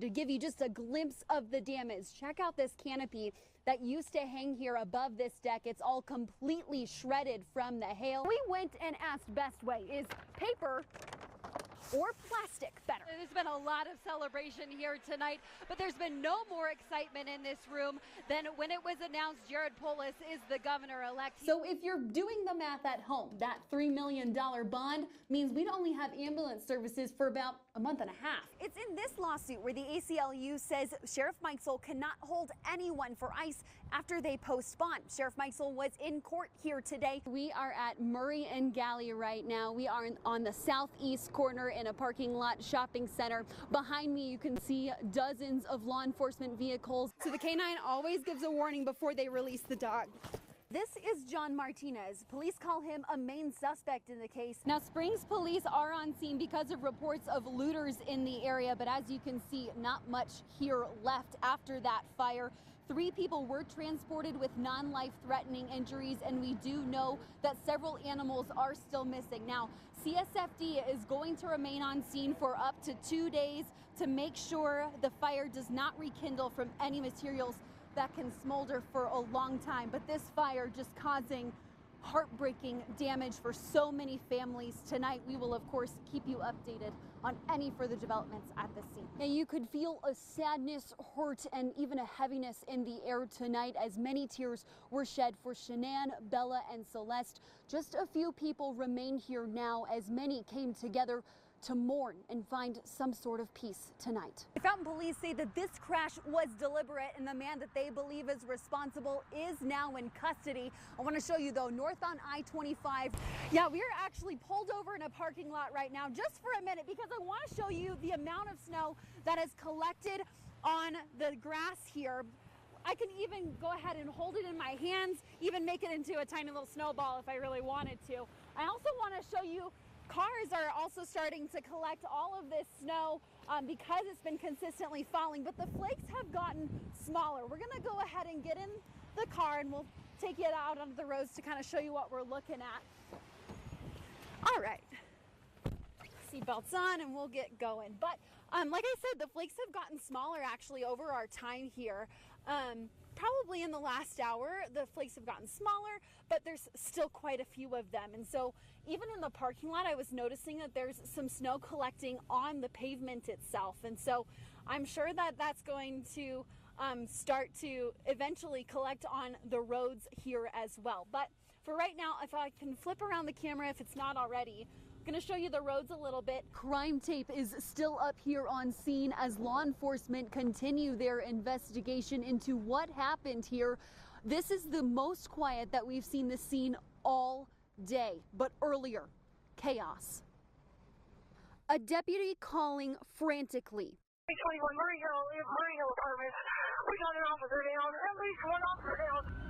To give you just a glimpse of the damage, check out this canopy that used to hang here above this deck. It's all completely shredded from the hail. We went and asked Best Way, is paper or plastic better? There's been a lot of celebration here tonight, but there's been no more excitement in this room than when it was announced Jared Polis is the governor-elect. So if you're doing the math at home, that $3 million bond means we'd only have ambulance services for about a month and a half. It's in this lawsuit where the ACLU says Sheriff Meisel cannot hold anyone for ICE after they post bond. Sheriff Meisel was in court here today. We are at Murray and Galley right now. We are on the southeast corner in a parking lot shopping center. Behind me, you can see dozens of law enforcement vehicles. So the canine always gives a warning before they release the dog. This is John Martinez. Police call him a main suspect in the case. Now, Springs police are on scene because of reports of looters in the area, but as you can see, not much here left after that fire. 3 people were transported with non-life-threatening injuries, and we do know that several animals are still missing. Now, CSFD is going to remain on scene for up to 2 days to make sure the fire does not rekindle from any materials that can smolder for a long time. But this fire just causing heartbreaking damage for so many families tonight. We will, of course, keep you updated on any further developments at the scene. Now, you could feel a sadness, hurt, and even a heaviness in the air tonight as many tears were shed for Shanann, Bella, and Celeste. Just a few people remain here now as many came together to mourn and find some sort of peace tonight. Fountain police say that this crash was deliberate and the man that they believe is responsible is now in custody. I want to show you though, north on I-25. Yeah, we are actually pulled over in a parking lot right now just for a minute because I want to show you the amount of snow that is collected on the grass here. I can even go ahead and hold it in my hands, even make it into a tiny little snowball if I really wanted to. I also want to show you cars are also starting to collect all of this snow because it's been consistently falling, but the flakes have gotten smaller. We're gonna go ahead and get in the car and we'll take you out onto the roads to kind of show you what we're looking at. All right, seatbelts on and we'll get going. But like I said, the flakes have gotten smaller actually over our time here. Probably in the last hour, the flakes have gotten smaller, but there's still quite a few of them. And so even in the parking lot, I was noticing that there's some snow collecting on the pavement itself. And so I'm sure that that's going to start to eventually collect on the roads here as well. But for right now, if I can flip around the camera, if it's not already, going to show you the roads a little bit. Crime tape is still up here on scene as law enforcement continue their investigation into what happened here. This is the most quiet that we've seen the scene all day, but earlier, chaos. A deputy calling frantically. 21 Murray Hill Apartments. We got an officer down, at least one officer down.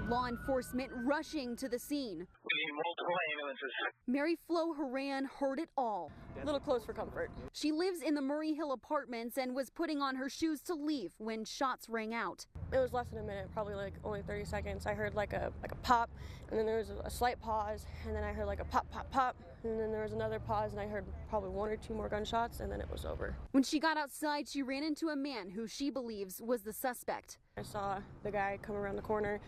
Law enforcement rushing to the scene. We need multiple ambulances. Mary Flo Horan heard it all. A little close for comfort. She lives in the Murray Hill Apartments and was putting on her shoes to leave when shots rang out. It was less than a minute, probably like only 30 seconds. I heard like a pop, and then there was a slight pause, and then I heard like a pop, pop, pop, and then there was another pause, and I heard probably 1 or 2 more gunshots, and then it was over. When she got outside, she ran into a man who she believes was the suspect. I saw the guy come around the corner.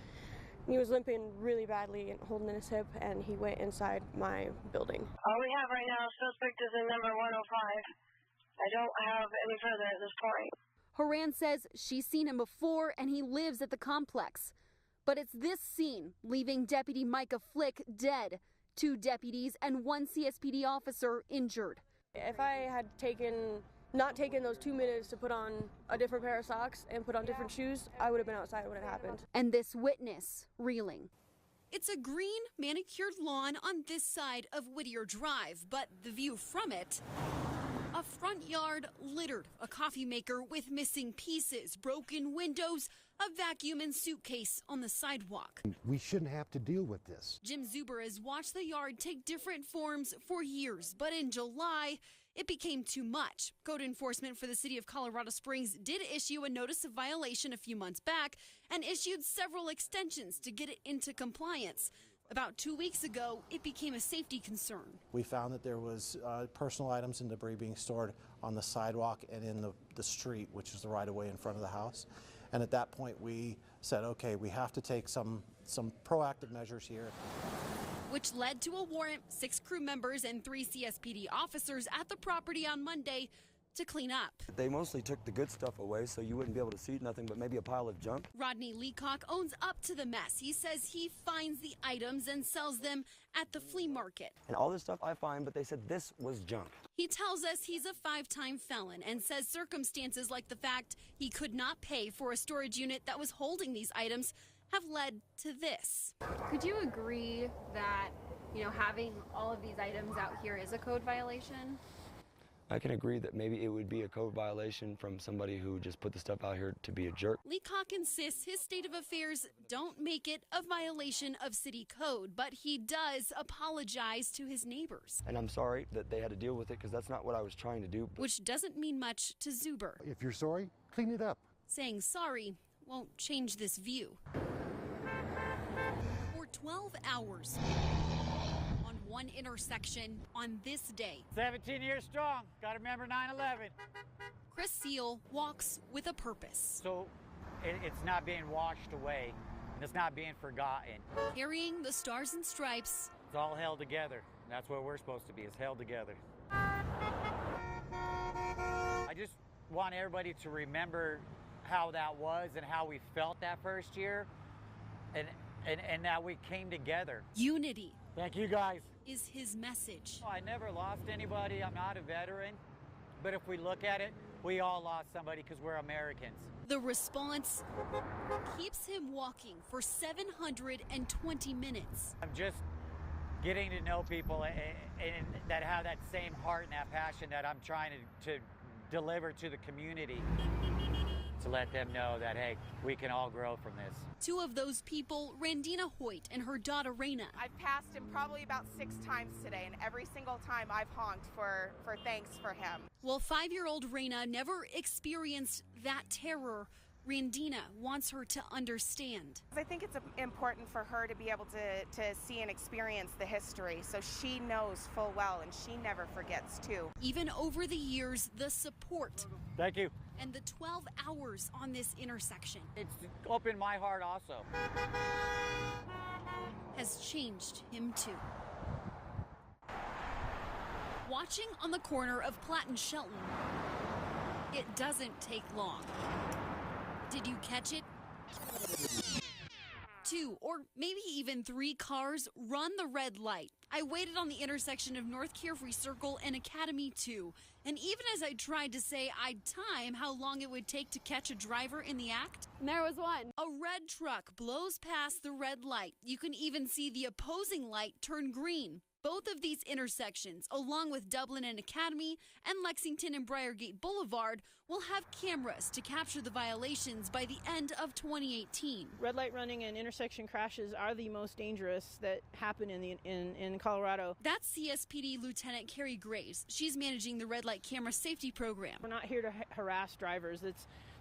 He was limping really badly and holding in his hip, and he went inside my building. All we have right now, suspect is in number 105. I don't have any further at this point. Horan says she's seen him before and he lives at the complex. But it's this scene leaving Deputy Micah Flick dead, 2 deputies and 1 CSPD officer injured. If I had not taken those 2 minutes to put on a different pair of socks and put on different shoes, I would have been outside when it happened. And this witness reeling. It's a green, manicured lawn on this side of Whittier Drive, but the view from it, a front yard littered, a coffee maker with missing pieces, broken windows, a vacuum and suitcase on the sidewalk. We shouldn't have to deal with this. Jim Zuber has watched the yard take different forms for years, but in July, it became too much. Code enforcement for the city of Colorado Springs did issue a notice of violation a few months back and issued several extensions to get it into compliance. About 2 weeks ago, it became a safety concern. We found that there was personal items and debris being stored on the sidewalk and in the street, which is the right-of-way in front of the house. And at that point, we said, okay, we have to take some proactive measures here. Which led to a warrant, 6 crew members and 3 CSPD officers at the property on Monday to clean up. They mostly took the good stuff away, so you wouldn't be able to see nothing but maybe a pile of junk. Rodney Leacock owns up to the mess. He says he finds the items and sells them at the flea market. And all this stuff I find, but they said this was junk. He tells us he's a 5-time felon and says circumstances like the fact he could not pay for a storage unit that was holding these items have led to this. Could you agree that, having all of these items out here is a code violation? I can agree that maybe it would be a code violation from somebody who just put the stuff out here to be a jerk. Leacock insists his state of affairs don't make it a violation of city code, but he does apologize to his neighbors. And I'm sorry that they had to deal with it because that's not what I was trying to do. Which doesn't mean much to Zuber. If you're sorry, clean it up. Saying sorry won't change this view. For 12 hours on one intersection on this day. 17 years strong. Got to remember 9/11. Chris Seal walks with a purpose. So it's not being washed away. And it's not being forgotten. Carrying the stars and stripes. It's all held together. That's what we're supposed to be, is held together. I just want everybody to remember how that was and how we felt that first year and that we came together. Unity. Thank you guys. Is his message. I never lost anybody. I'm not a veteran. But if we look at it, we all lost somebody because we're Americans. The response keeps him walking for 720 minutes. I'm just getting to know people and that have that same heart and that passion that I'm trying to deliver to the community, to let them know that, hey, we can all grow from this. 2 of those people, Randina Hoyt and her daughter Raina. I've passed him probably about 6 times today, and every single time I've honked for thanks for him. While 5-year-old Raina never experienced that terror, Randina wants her to understand. I think it's important for her to be able to see and experience the history, so she knows full well and she never forgets too. Even over the years, the support. Thank you. And the 12 hours on this intersection. It's opened my heart also. Has changed him too. Watching on the corner of Platt and Shelton, it doesn't take long. Did you catch it? 2 or maybe even 3 cars run the red light. I waited on the intersection of North Carefree Circle and Academy 2, and even as I tried to say I'd time how long it would take to catch a driver in the act, There was one. a red truck blows past the red light. You can even see the opposing light turn green. Both of these intersections, along with Dublin and Academy and Lexington and Briargate Boulevard, will have cameras to capture the violations by the end of 2018. Red light running and intersection crashes are the most dangerous that happen in Colorado. That's CSPD Lieutenant Carrie Graves. She's managing the red light camera safety program. We're not here to harass drivers.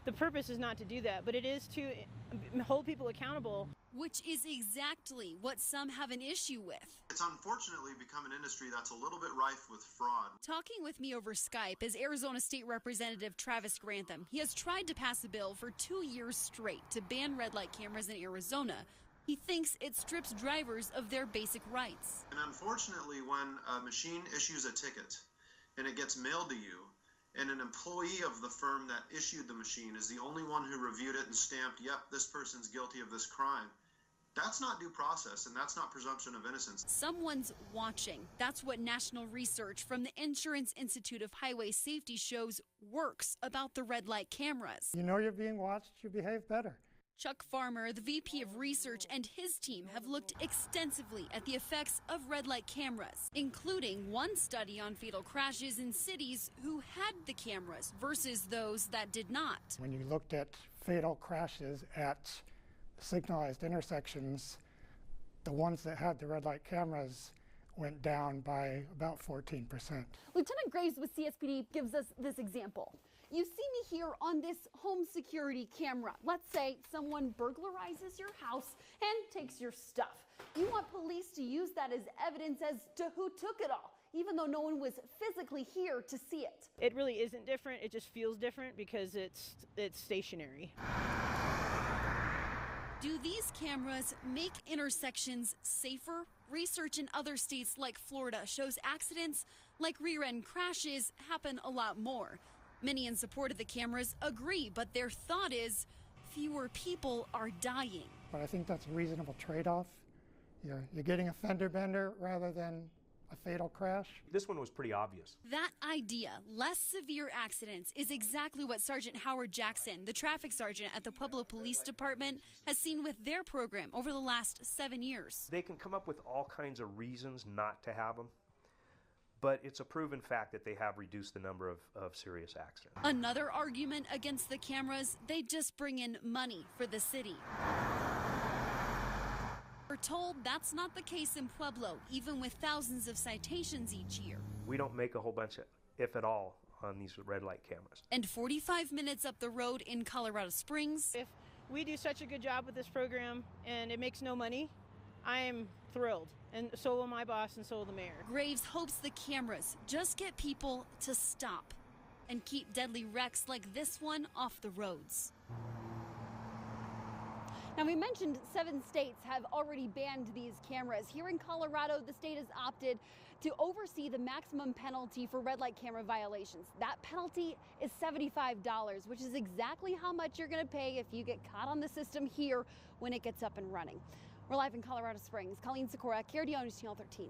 The purpose is not to do that, but it is to hold people accountable. Which is exactly what some have an issue with. It's unfortunately become an industry that's a little bit rife with fraud. Talking with me over Skype is Arizona State Representative Travis Grantham. He has tried to pass a bill for 2 years straight to ban red light cameras in Arizona. He thinks it strips drivers of their basic rights. And unfortunately, when a machine issues a ticket and it gets mailed to you, and an employee of the firm that issued the machine is the only one who reviewed it and stamped, yep, this person's guilty of this crime, that's not due process, and that's not presumption of innocence. Someone's watching. That's what national research from the Insurance Institute of Highway Safety shows works about the red light cameras. You know you're being watched, you behave better. Chuck Farmer, the VP of Research, and his team have looked extensively at the effects of red light cameras, including one study on fatal crashes in cities who had the cameras versus those that did not. When you looked at fatal crashes at signalized intersections, the ones that had the red light cameras went down by about 14%. Lieutenant Graves with CSPD gives us this example. You see me here on this home security camera. Let's say someone burglarizes your house and takes your stuff. You want police to use that as evidence as to who took it all, even though no one was physically here to see it. It really isn't different. It just feels different because it's stationary. Do these cameras make intersections safer? Research in other states like Florida shows accidents like rear-end crashes happen a lot more. Many in support of the cameras agree, but their thought is fewer people are dying. But I think that's a reasonable trade-off. You're getting a fender bender rather than a fatal crash. This one was pretty obvious. That idea, less severe accidents, is exactly what Sergeant Howard Jackson, the traffic sergeant at the Pueblo Police Department, has seen with their program over the last 7 years. They can come up with all kinds of reasons not to have them, but it's a proven fact that they have reduced the number of serious accidents. Another argument against the cameras, they just bring in money for the city. We're told that's not the case in Pueblo, even with thousands of citations each year. We don't make a whole bunch of, if at all, on these red light cameras. And 45 minutes up the road in Colorado Springs. If we do such a good job with this program and it makes no money, I am thrilled. And so will my boss and so will the mayor. Graves hopes the cameras just get people to stop and keep deadly wrecks like this one off the roads. Now, we mentioned 7 states have already banned these cameras. Here in Colorado, the state has opted to oversee the maximum penalty for red light camera violations. That penalty is $75, which is exactly how much you're going to pay if you get caught on the system here when it gets up and running. We're live in Colorado Springs. Colleen, Sikora, KRDO-TV 13.